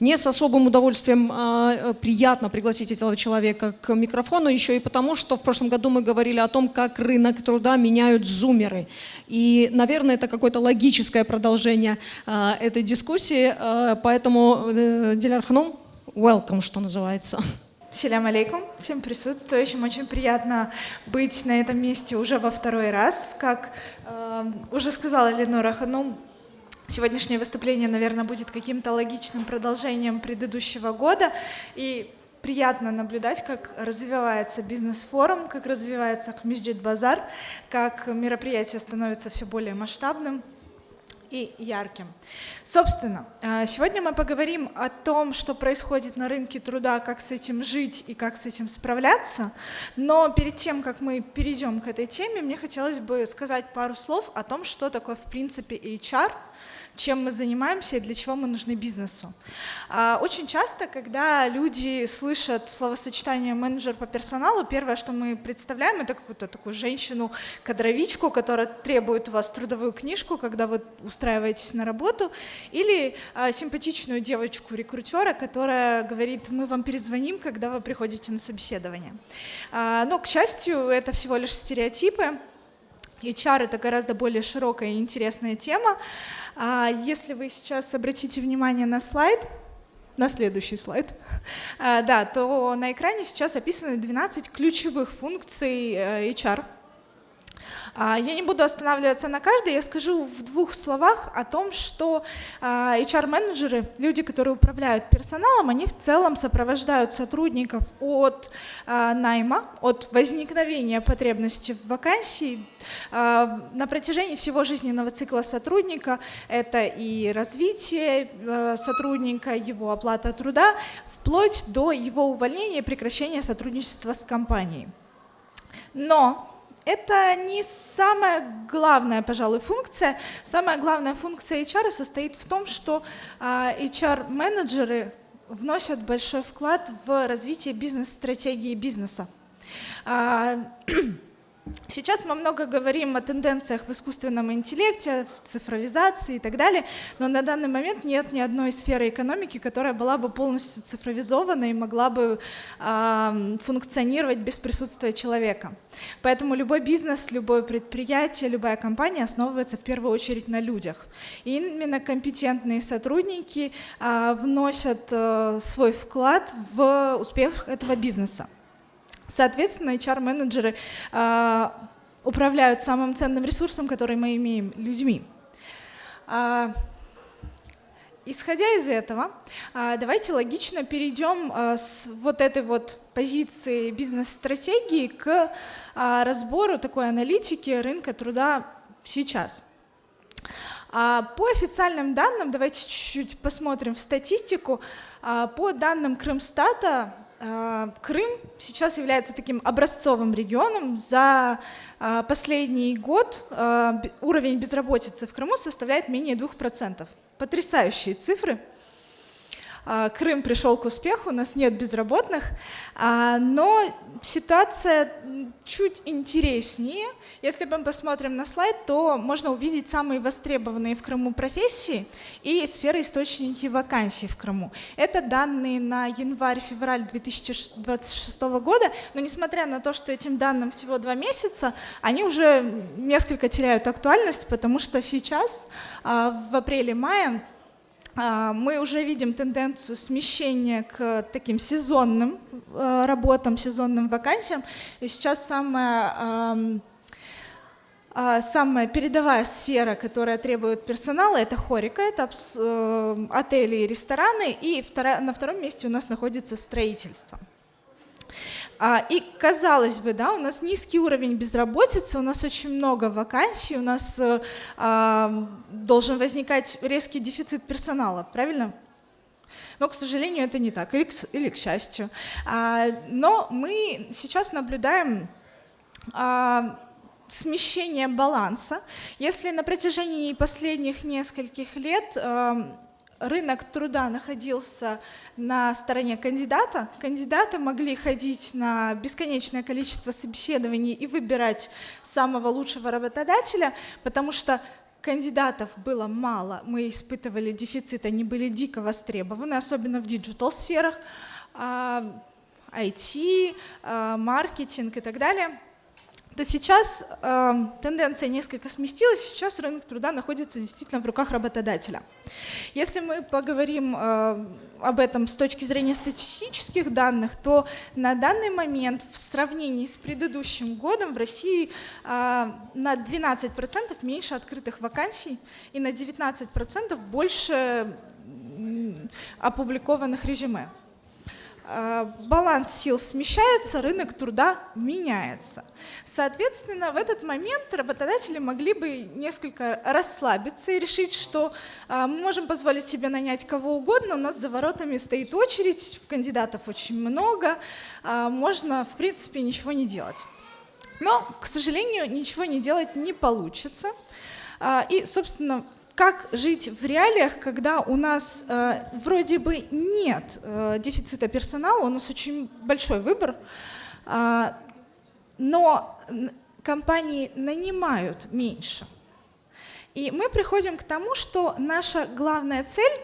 Мне с особым удовольствием приятно пригласить этого человека к микрофону, еще и потому, что в прошлом году мы говорили о том, как рынок труда меняют зумеры. И, наверное, это какое-то логическое продолжение этой дискуссии. Поэтому, Диляр Ханум, welcome, что называется. Салям алейкум всем присутствующим. Очень приятно быть на этом месте уже во второй раз. Как уже сказала Ленора Ханум, сегодняшнее выступление, наверное, будет каким-то логичным продолжением предыдущего года. И приятно наблюдать, как развивается бизнес-форум, как развивается Ахмеджит Базар, как мероприятие становится все более масштабным и ярким. Собственно, сегодня мы поговорим о том, что происходит на рынке труда, как с этим жить и как с этим справляться. Но перед тем, как мы перейдем к этой теме, мне хотелось бы сказать пару слов о том, что такое в принципе HR, чем мы занимаемся и для чего мы нужны бизнесу. Очень часто, когда люди слышат словосочетание «менеджер по персоналу», первое, что мы представляем, это какую-то такую женщину-кадровичку, которая требует у вас трудовую книжку, когда вы устраиваетесь на работу, или симпатичную девочку-рекрутера, которая говорит: мы вам перезвоним, когда вы приходите на собеседование. Но, к счастью, это всего лишь стереотипы. HR — это гораздо более широкая и интересная тема. Если вы сейчас обратите внимание на слайд, на следующий слайд, да, то на экране сейчас описаны 12 ключевых функций HR. Я не буду останавливаться на каждой, я скажу в двух словах о том, что HR-менеджеры, люди, которые управляют персоналом, они в целом сопровождают сотрудников от найма, от возникновения потребности в вакансии на протяжении всего жизненного цикла сотрудника. Это и развитие сотрудника, его оплата труда, вплоть до его увольнения и прекращения сотрудничества с компанией. Но это не самая главная, пожалуй, функция. Самая главная функция HR состоит в том, что HR-менеджеры вносят большой вклад в развитие бизнес-стратегии бизнеса. Сейчас мы много говорим о тенденциях в искусственном интеллекте, в цифровизации и так далее, но на данный момент нет ни одной сферы экономики, которая была бы полностью цифровизована и могла бы функционировать без присутствия человека. Поэтому любой бизнес, любое предприятие, любая компания основывается в первую очередь на людях. И именно компетентные сотрудники вносят свой вклад в успех этого бизнеса. Соответственно, HR-менеджеры управляют самым ценным ресурсом, который мы имеем, людьми. Исходя из этого, давайте логично перейдем с вот этой вот позиции бизнес-стратегии к разбору такой аналитики рынка труда сейчас. По официальным данным, давайте чуть-чуть посмотрим в статистику, по данным Крымстата, Крым сейчас является таким образцовым регионом. За последний год уровень безработицы в Крыму составляет менее 2%. Потрясающие цифры. Крым пришел к успеху, у нас нет безработных, но ситуация чуть интереснее. Если мы посмотрим на слайд, то можно увидеть самые востребованные в Крыму профессии и сферы источники вакансий в Крыму. Это данные на январь-февраль 2026 года, но несмотря на то, что этим данным всего 2 месяца, они уже несколько теряют актуальность, потому что сейчас, в апреле-мае, мы уже видим тенденцию смещения к таким сезонным работам, сезонным вакансиям. И сейчас самая передовая сфера, которая требует персонала, это хорика, это отели и рестораны. И на втором месте у нас находится строительство. И казалось бы, да, у нас низкий уровень безработицы, у нас очень много вакансий, у нас должен возникать резкий дефицит персонала, правильно? Но, к сожалению, это не так, или к счастью. Но мы сейчас наблюдаем смещение баланса. Если на протяжении последних нескольких лет рынок труда находился на стороне кандидата, кандидаты могли ходить на бесконечное количество собеседований и выбирать самого лучшего работодателя, потому что кандидатов было мало, мы испытывали дефицит, они были дико востребованы, особенно в диджитал-сферах, IT, маркетинг и так далее, то сейчас тенденция несколько сместилась, сейчас рынок труда находится действительно в руках работодателя. Если мы поговорим об этом с точки зрения статистических данных, то на данный момент в сравнении с предыдущим годом в России на 12% меньше открытых вакансий и на 19% больше опубликованных резюме. Баланс сил смещается, рынок труда меняется. Соответственно, в этот момент работодатели могли бы несколько расслабиться и решить, что мы можем позволить себе нанять кого угодно, у нас за воротами стоит очередь, кандидатов очень много, можно, в принципе, ничего не делать. Но, к сожалению, ничего не делать не получится. И, собственно, как жить в реалиях, когда у нас вроде бы нет дефицита персонала, у нас очень большой выбор, но компании нанимают меньше. И мы приходим к тому, что наша главная цель,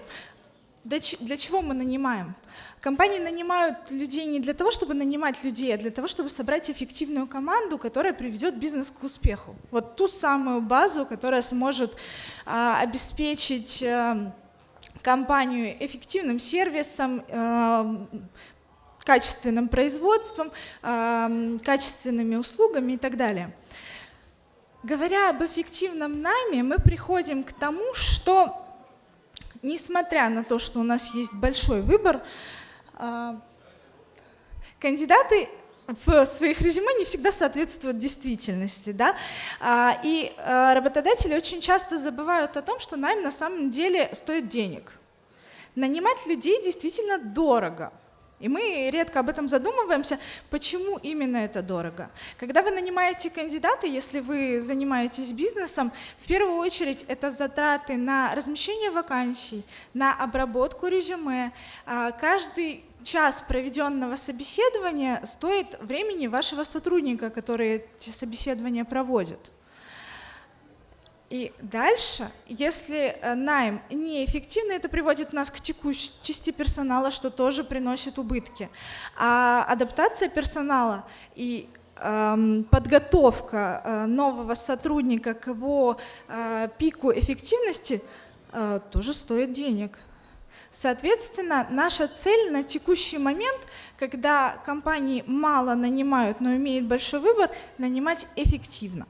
для чего мы нанимаем? Компании нанимают людей не для того, чтобы нанимать людей, а для того, чтобы собрать эффективную команду, которая приведет бизнес к успеху. Вот ту самую базу, которая сможет обеспечить компанию эффективным сервисом, качественным производством, качественными услугами и так далее. Говоря об эффективном найме, мы приходим к тому, что, несмотря на то, что у нас есть большой выбор, кандидаты в своих резюме не всегда соответствуют действительности, да? И работодатели очень часто забывают о том, что найм на самом деле стоит денег. Нанимать людей действительно дорого. И мы редко об этом задумываемся, почему именно это дорого. Когда вы нанимаете кандидата, если вы занимаетесь бизнесом, в первую очередь это затраты на размещение вакансий, на обработку резюме. Каждый час проведенного собеседования стоит времени вашего сотрудника, который эти собеседования проводит. И дальше, если найм неэффективный, это приводит нас к текучести персонала, что тоже приносит убытки. А адаптация персонала и подготовка нового сотрудника к его пику эффективности тоже стоит денег. Соответственно, наша цель на текущий момент, когда компании мало нанимают, но имеют большой выбор, нанимать эффективно.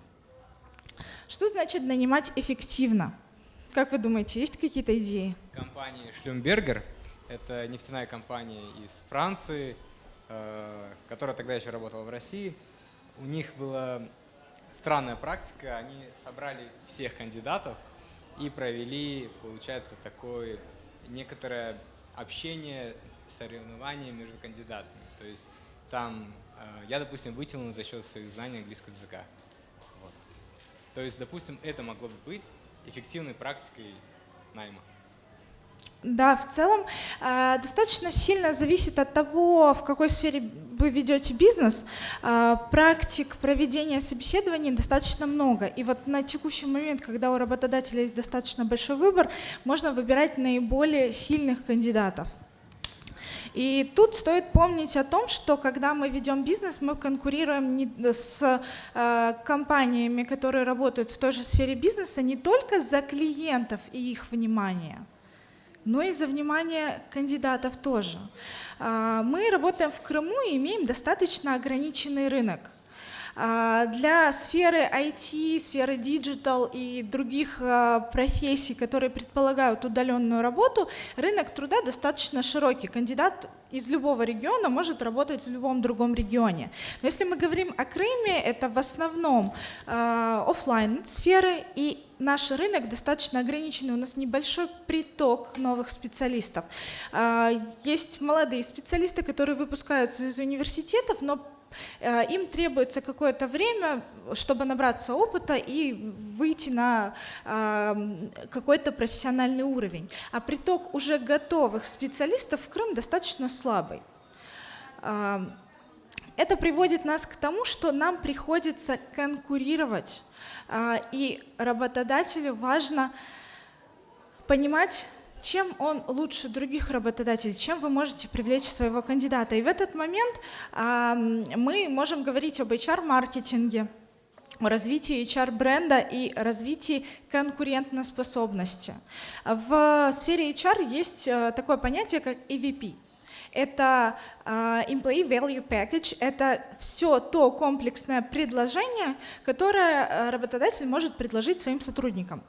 Что значит нанимать эффективно? Как вы думаете, есть какие-то идеи? Компания Schlumberger – это нефтяная компания из Франции, которая тогда еще работала в России. У них была странная практика, они собрали всех кандидатов и провели, получается, такое некоторое общение, соревнование между кандидатами. То есть там я, допустим, вытянул за счет своих знаний английского языка. То есть, допустим, это могло бы быть эффективной практикой найма. Да, в целом достаточно сильно зависит от того, в какой сфере вы ведете бизнес. Практик проведения собеседований достаточно много. И вот на текущий момент, когда у работодателя есть достаточно большой выбор, можно выбирать наиболее сильных кандидатов. И тут стоит помнить о том, что когда мы ведем бизнес, мы конкурируем с компаниями, которые работают в той же сфере бизнеса, не только за клиентов и их внимание, но и за внимание кандидатов тоже. Мы работаем в Крыму и имеем достаточно ограниченный рынок. Для сферы IT, сферы диджитал и других профессий, которые предполагают удаленную работу, рынок труда достаточно широкий. Кандидат из любого региона может работать в любом другом регионе. Но если мы говорим о Крыме, это в основном офлайн сферы, и наш рынок достаточно ограниченный, у нас небольшой приток новых специалистов. Есть молодые специалисты, которые выпускаются из университетов, но им требуется какое-то время, чтобы набраться опыта и выйти на какой-то профессиональный уровень. А приток уже готовых специалистов в Крым достаточно слабый. Это приводит нас к тому, что нам приходится конкурировать И работодателю важно понимать, чем он лучше других работодателей, чем вы можете привлечь своего кандидата. И в этот момент мы можем говорить об HR-маркетинге, о развитии HR-бренда и развитии конкурентоспособности. В сфере HR есть такое понятие, как EVP. Это Employee Value Package, это все то комплексное предложение, которое работодатель может предложить своим сотрудникам.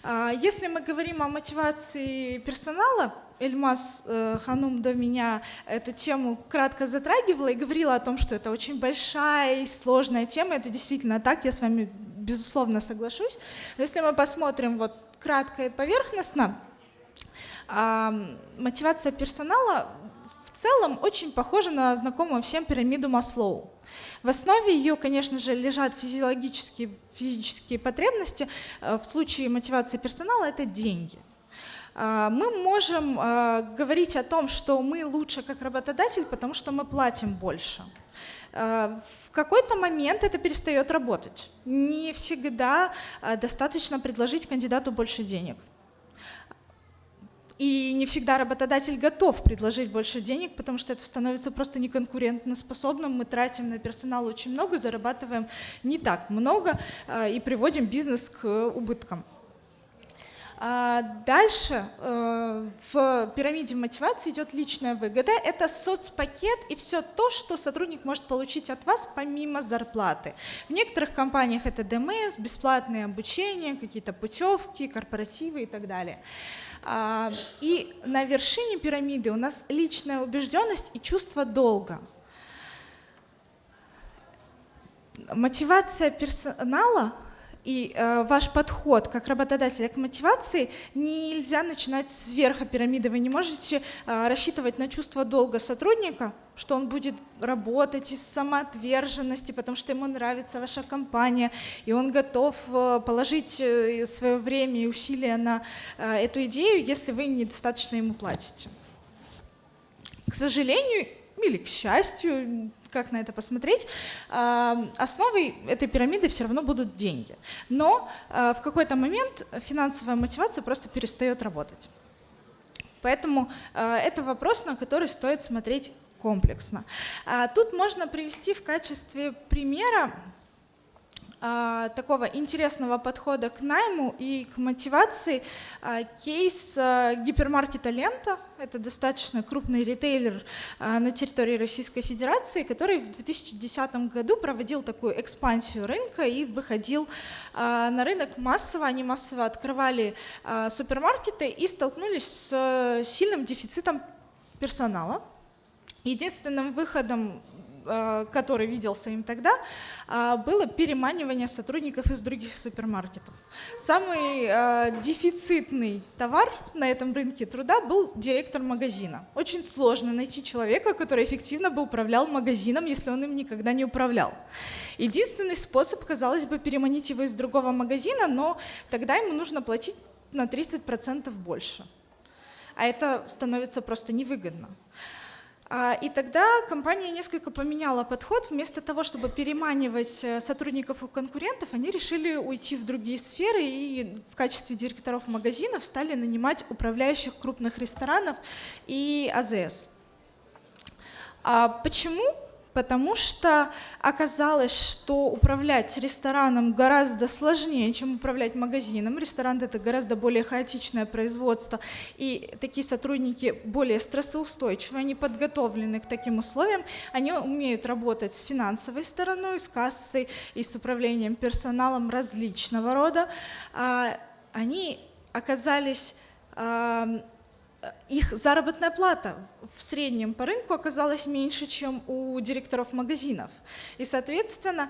Если мы говорим о мотивации персонала, Эльмаз Ханум до меня эту тему кратко затрагивала и говорила о том, что это очень большая и сложная тема. Это действительно так, я с вами безусловно соглашусь. Но если мы посмотрим вот кратко и поверхностно, мотивация персонала в целом очень похожа на знакомую всем пирамиду Маслоу. В основе ее, конечно же, лежат физические потребности. В случае мотивации персонала это деньги. Мы можем говорить о том, что мы лучше как работодатель, потому что мы платим больше. В какой-то момент это перестает работать. Не всегда достаточно предложить кандидату больше денег. И не всегда работодатель готов предложить больше денег, потому что это становится просто неконкурентоспособным. Мы тратим на персонал очень много, зарабатываем не так много и приводим бизнес к убыткам. Дальше в пирамиде мотивации идет личная выгода. Это соцпакет и все то, что сотрудник может получить от вас помимо зарплаты. В некоторых компаниях это ДМС, бесплатное обучение, какие-то путевки, корпоративы и так далее. И на вершине пирамиды у нас личная убежденность и чувство долга. Мотивация персонала и ваш подход как работодателя к мотивации нельзя начинать с верха пирамиды. Вы не можете рассчитывать на чувство долга сотрудника, что он будет работать из самоотверженности, потому что ему нравится ваша компания, и он готов положить свое время и усилия на эту идею, если вы недостаточно ему платите. К сожалению или к счастью, как на это посмотреть, основой этой пирамиды все равно будут деньги. Но в какой-то момент финансовая мотивация просто перестает работать. Поэтому это вопрос, на который стоит смотреть комплексно. Тут можно привести в качестве примера такого интересного подхода к найму и к мотивации кейс гипермаркета «Лента». Это достаточно крупный ритейлер на территории Российской Федерации, который в 2010 году проводил такую экспансию рынка и выходил на рынок массово. Они массово открывали супермаркеты и столкнулись с сильным дефицитом персонала. Единственным выходом, который виделся им тогда, было переманивание сотрудников из других супермаркетов. Самый дефицитный товар на этом рынке труда был директор магазина. Очень сложно найти человека, который эффективно бы управлял магазином, если он им никогда не управлял. Единственный способ, казалось бы, переманить его из другого магазина, но тогда ему нужно платить на 30% больше. А это становится просто невыгодно. И тогда компания несколько поменяла подход. Вместо того, чтобы переманивать сотрудников у конкурентов, они решили уйти в другие сферы и в качестве директоров магазинов стали нанимать управляющих крупных ресторанов и АЗС. Почему? Потому что оказалось, что управлять рестораном гораздо сложнее, чем управлять магазином. Ресторан — это гораздо более хаотичное производство, и такие сотрудники более стрессоустойчивы, они подготовлены к таким условиям, они умеют работать с финансовой стороной, с кассой и с управлением персоналом различного рода. Они оказались... Их заработная плата в среднем по рынку оказалась меньше, чем у директоров магазинов. И, соответственно,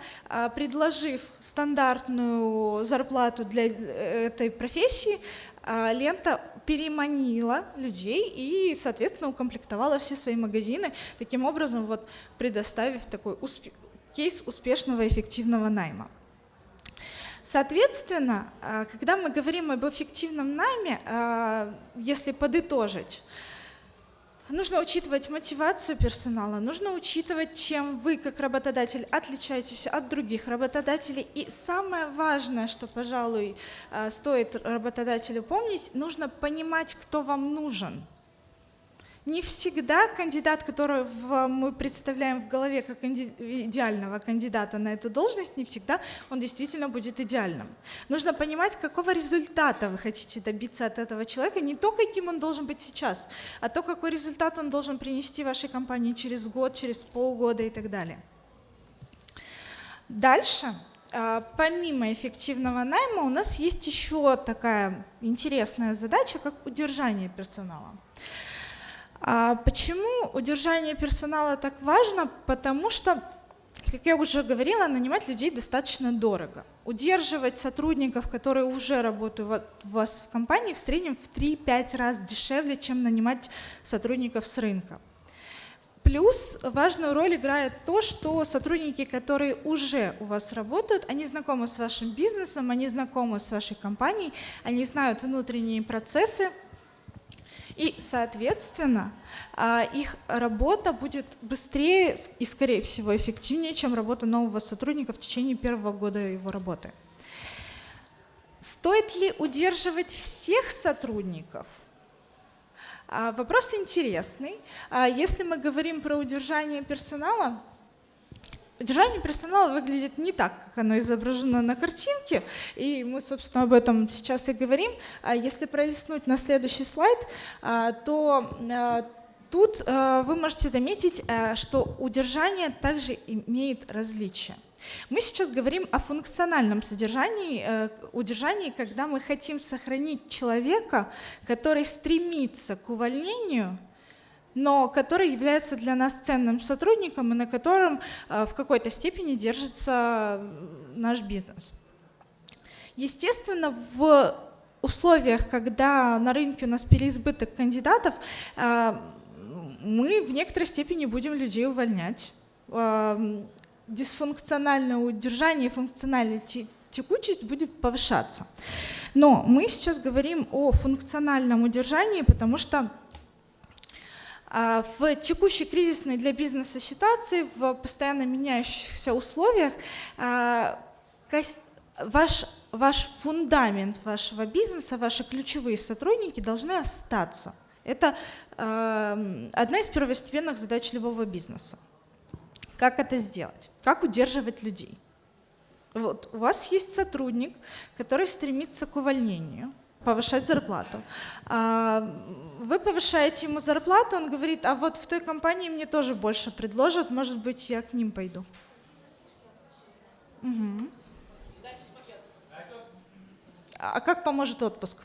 предложив стандартную зарплату для этой профессии, Лента переманила людей и, соответственно, укомплектовала все свои магазины, таким образом вот предоставив такой кейс успешного и эффективного найма. Соответственно, когда мы говорим об эффективном найме, если подытожить, Нужно учитывать мотивацию персонала, нужно учитывать, чем вы, как работодатель, отличаетесь от других работодателей. И самое важное, что, пожалуй, стоит работодателю помнить, нужно понимать, кто вам нужен. Не всегда кандидат, которого мы представляем в голове как идеального кандидата на эту должность, не всегда он действительно будет идеальным. Нужно понимать, какого результата вы хотите добиться от этого человека, не то, каким он должен быть сейчас, а то, какой результат он должен принести вашей компании через год, через полгода и так далее. Дальше, помимо эффективного найма, у нас есть еще такая интересная задача, как удержание персонала. Почему удержание персонала так важно? Потому что, как я уже говорила, нанимать людей достаточно дорого. Удерживать сотрудников, которые уже работают у вас в компании, в среднем в 3-5 раз дешевле, чем нанимать сотрудников с рынка. Плюс важную роль играет то, что сотрудники, которые уже у вас работают, они знакомы с вашим бизнесом, они знакомы с вашей компанией, они знают внутренние процессы, и, соответственно, их работа будет быстрее и, скорее всего, эффективнее, чем работа нового сотрудника в течение первого года его работы. Стоит ли удерживать всех сотрудников? Вопрос интересный. Если мы говорим про удержание персонала выглядит не так, как оно изображено на картинке, и мы, собственно, об этом сейчас и говорим. Если пролистнуть на следующий слайд, то тут вы можете заметить, что удержание также имеет различия. Мы сейчас говорим о функциональном удержании, когда мы хотим сохранить человека, который стремится к увольнению, но который является для нас ценным сотрудником и на котором в какой-то степени держится наш бизнес. Естественно, в условиях, когда на рынке у нас переизбыток кандидатов, мы в некоторой степени будем людей увольнять. Дисфункциональное удержание, функциональная текучесть будет повышаться. Но мы сейчас говорим о функциональном удержании, потому что в текущей кризисной для бизнеса ситуации, в постоянно меняющихся условиях, ваш фундамент вашего бизнеса, ваши ключевые сотрудники должны остаться. Это одна из первостепенных задач любого бизнеса. Как это сделать? Как удерживать людей? Вот у вас есть сотрудник, который стремится к увольнению, повышать зарплату. Вы повышаете ему зарплату, он говорит, а вот в той компании мне тоже больше предложат, может быть, я к ним пойду. Угу. А как поможет отпуск?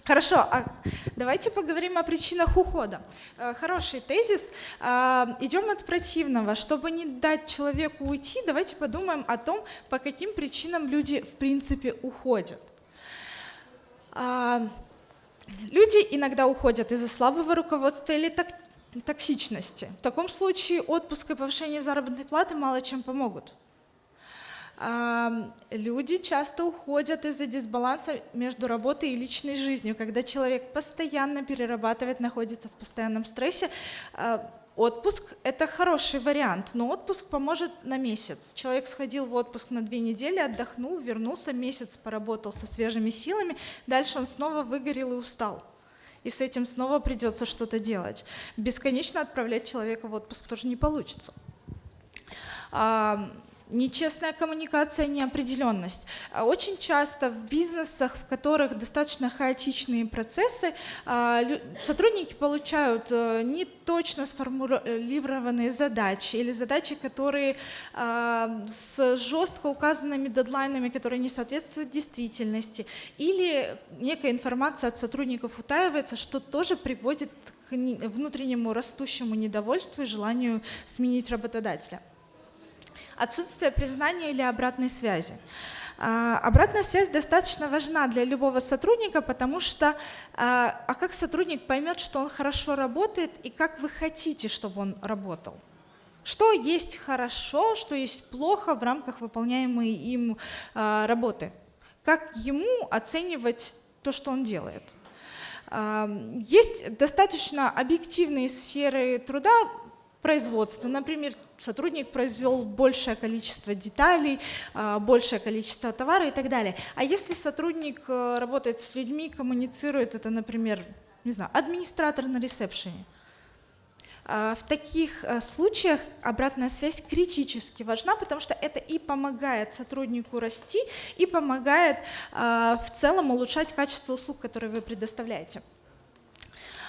Хорошо, давайте поговорим о причинах ухода. Хороший тезис. Идем от противного. Чтобы не дать человеку уйти, давайте подумаем о том, по каким причинам люди в принципе уходят. Люди иногда уходят из-за слабого руководства или токсичности. В таком случае отпуск и повышение заработной платы мало чем помогут. Люди часто уходят из-за дисбаланса между работой и личной жизнью, когда человек постоянно перерабатывает, находится в постоянном стрессе. Отпуск — это хороший вариант, но отпуск поможет на месяц. Человек сходил в отпуск на 2 недели, отдохнул, вернулся, месяц поработал со свежими силами, дальше он снова выгорел и устал. И с этим снова придется что-то делать. Бесконечно отправлять человека в отпуск тоже не получится. Нечестная коммуникация, неопределенность. Очень часто в бизнесах, в которых достаточно хаотичные процессы, сотрудники получают не точно сформулированные задачи или задачи, которые с жестко указанными дедлайнами, которые не соответствуют действительности, или некая информация от сотрудников утаивается, что тоже приводит к внутреннему растущему недовольству и желанию сменить работодателя. Отсутствие признания или обратной связи. Обратная связь достаточно важна для любого сотрудника, потому что как сотрудник поймет, что он хорошо работает и как вы хотите, чтобы он работал? Что есть хорошо, что есть плохо в рамках выполняемой им работы. Как ему оценивать то, что он делает. Есть достаточно объективные сферы труда, производства. Например, сотрудник произвел большее количество деталей, большее количество товара и так далее. А если сотрудник работает с людьми, коммуницирует, это, например, не знаю, администратор на ресепшене, в таких случаях обратная связь критически важна, потому что это и помогает сотруднику расти, и помогает в целом улучшать качество услуг, которые вы предоставляете.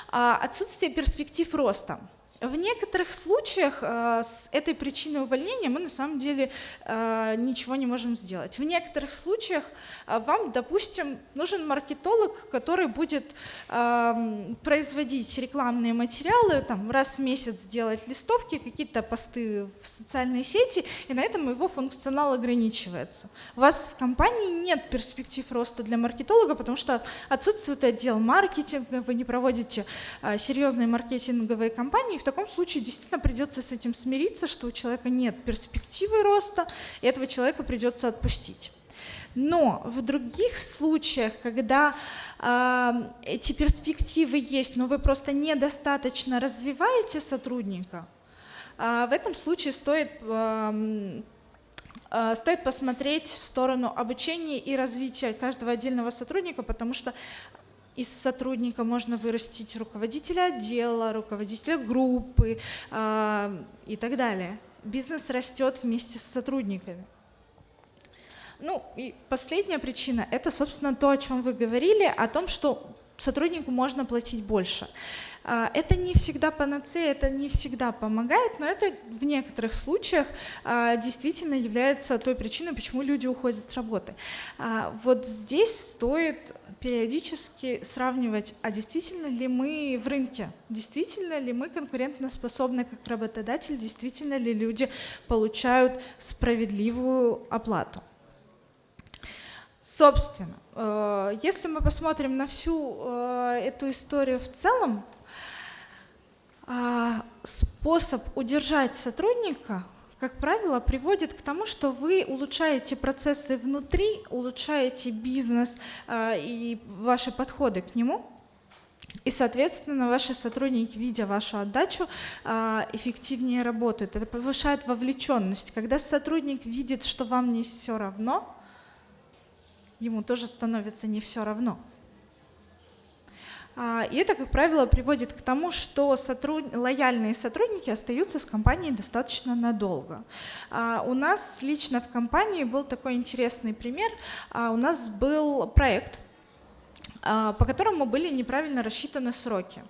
Отсутствие перспектив роста. В некоторых случаях с этой причиной увольнения мы на самом деле ничего не можем сделать. В некоторых случаях вам, допустим, нужен маркетолог, который будет производить рекламные материалы, там, раз в месяц делать листовки, какие-то посты в социальные сети, и на этом его функционал ограничивается. У вас в компании нет перспектив роста для маркетолога, потому что отсутствует отдел маркетинга, вы не проводите серьезные маркетинговые кампании. В таком случае действительно придется с этим смириться, что у человека нет перспективы роста, и этого человека придется отпустить. Но в других случаях, когда эти перспективы есть, но вы просто недостаточно развиваете сотрудника, в этом случае стоит посмотреть в сторону обучения и развития каждого отдельного сотрудника, потому что из сотрудника можно вырастить руководителя отдела, руководителя группы и так далее. Бизнес растет вместе с сотрудниками. Ну и последняя причина – это, собственно, то, о чем вы говорили, о том, что сотруднику можно платить больше. Это не всегда панацея, это не всегда помогает, но это в некоторых случаях действительно является той причиной, почему люди уходят с работы. Вот здесь стоит периодически сравнивать, а действительно ли мы в рынке, действительно ли мы конкурентоспособны как работодатель, действительно ли люди получают справедливую оплату. Собственно, если мы посмотрим на всю эту историю в целом, способ удержать сотрудника, как правило, приводит к тому, что вы улучшаете процессы внутри, улучшаете бизнес и ваши подходы к нему, и, соответственно, ваши сотрудники, видя вашу отдачу, эффективнее работают. Это повышает вовлеченность. Когда сотрудник видит, что вам не все равно, ему тоже становится не все равно. И это, как правило, приводит к тому, что лояльные сотрудники остаются с компанией достаточно надолго. У нас лично в компании был такой интересный пример. У нас был проект, по которому были неправильно рассчитаны сроки.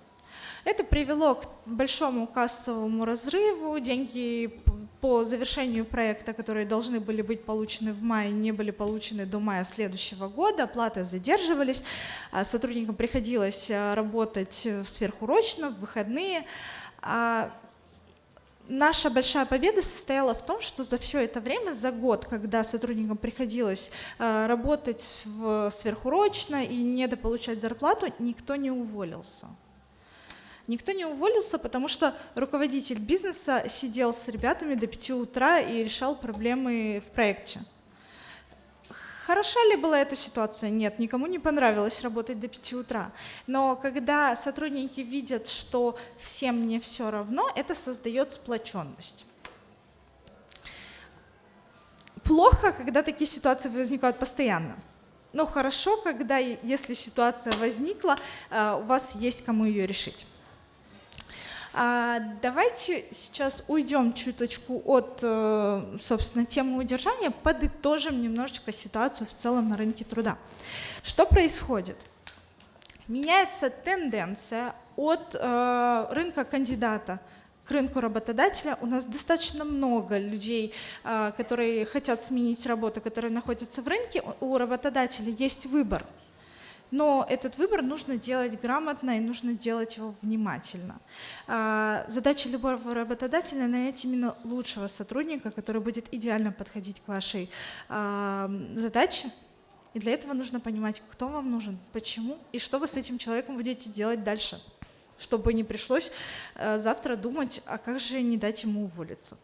Это привело к большому кассовому разрыву, деньги по завершению проекта, которые должны были быть получены в мае, не были получены до мая следующего года, оплаты задерживались, сотрудникам приходилось работать сверхурочно, в выходные. Наша большая победа состояла в том, что за все это время, за год, когда сотрудникам приходилось работать сверхурочно и недополучать зарплату, никто не уволился. Никто не уволился, потому что руководитель бизнеса сидел с ребятами до 5 утра и решал проблемы в проекте. Хороша ли была эта ситуация? Нет, никому не понравилось работать до 5 утра. Но когда сотрудники видят, что всем не все равно, это создает сплоченность. Плохо, когда такие ситуации возникают постоянно. Но хорошо, когда, если ситуация возникла, у вас есть кому ее решить. Давайте сейчас уйдем чуточку от, собственно, темы удержания, подытожим немножечко ситуацию в целом на рынке труда. Что происходит? Меняется тенденция от рынка кандидата к рынку работодателя. У нас достаточно много людей, которые хотят сменить работу, которые находятся в рынке. У работодателя есть выбор. Но этот выбор нужно делать грамотно и нужно делать его внимательно. Задача любого работодателя — нанять именно лучшего сотрудника, который будет идеально подходить к вашей задаче. И для этого нужно понимать, кто вам нужен, почему и что вы с этим человеком будете делать дальше. чтобы не пришлось завтра думать, а как же не дать ему уволиться.